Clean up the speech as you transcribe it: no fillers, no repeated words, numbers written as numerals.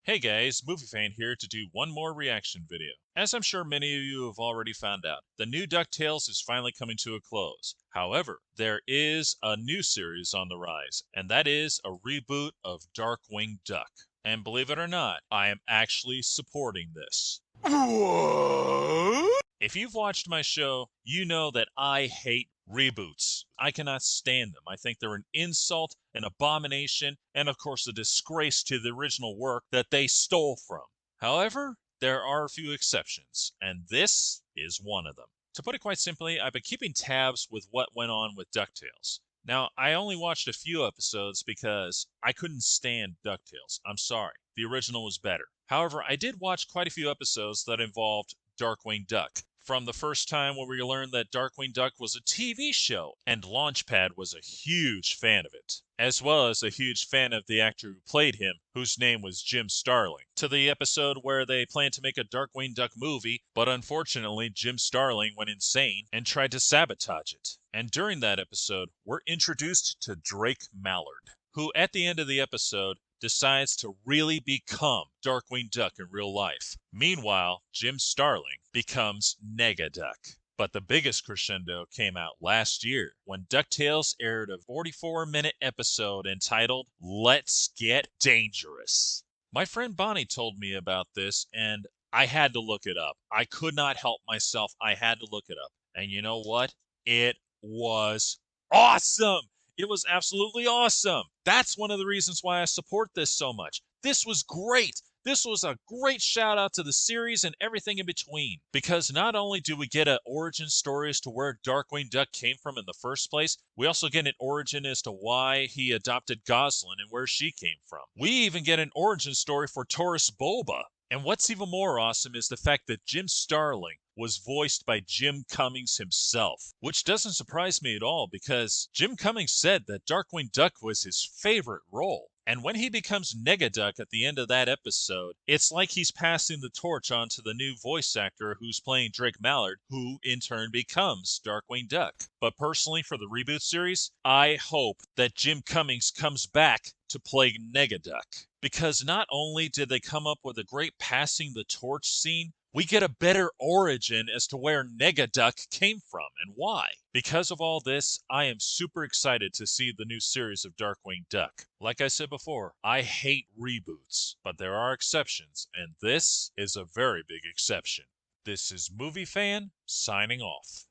Hey guys, Movie Fan here to do one more reaction video. As I'm sure many of you have already found out, the new DuckTales is finally coming to a close. However, there is a new series on the rise, and that is a reboot of Darkwing Duck. And believe it or not, I am actually supporting this. What? If you've watched my show, you know that I hate reboots. I cannot stand them. I think they're an insult, an abomination, and of course a disgrace to the original work that they stole from. However, there are a few exceptions, and this is one of them. To put it quite simply, I've been keeping tabs with what went on with DuckTales. Now, I only watched a few episodes because I couldn't stand DuckTales. I'm sorry. The original was better. However, I did watch quite a few episodes that involved Darkwing Duck. From the first time where we learned that Darkwing Duck was a TV show, and Launchpad was a huge fan of it, as well as a huge fan of the actor who played him, whose name was Jim Starling, to the episode where they planned to make a Darkwing Duck movie, but unfortunately Jim Starling went insane and tried to sabotage it. And during that episode, we're introduced to Drake Mallard, who at the end of the episode decides to really become Darkwing Duck in real life. Meanwhile, Jim Starling becomes Negaduck. But the biggest crescendo came out last year when DuckTales aired a 44-minute episode entitled Let's Get Dangerous. My friend Bonnie told me about this and I had to look it up. I could not help myself. I had to look it up. And you know what? It was awesome. It was absolutely awesome. That's one of the reasons why I support this so much. This was great. This was a great shout out to the series and everything in between. Because not only do we get an origin story as to where Darkwing Duck came from in the first place, we also get an origin as to why he adopted Goslin and where she came from. We even get an origin story for Taurus Boba. And what's even more awesome is the fact that Jim Starling was voiced by Jim Cummings himself, which doesn't surprise me at all because Jim Cummings said that Darkwing Duck was his favorite role. And when he becomes Negaduck at the end of that episode, it's like he's passing the torch on to the new voice actor who's playing Drake Mallard, who in turn becomes Darkwing Duck. But personally, for the reboot series, I hope that Jim Cummings comes back to play Negaduck. Because not only did they come up with a great passing the torch scene, we get a better origin as to where Negaduck came from and why. Because of all this, I am super excited to see the new series of Darkwing Duck. Like I said before, I hate reboots, but there are exceptions, and this is a very big exception. This is Movie Fan signing off.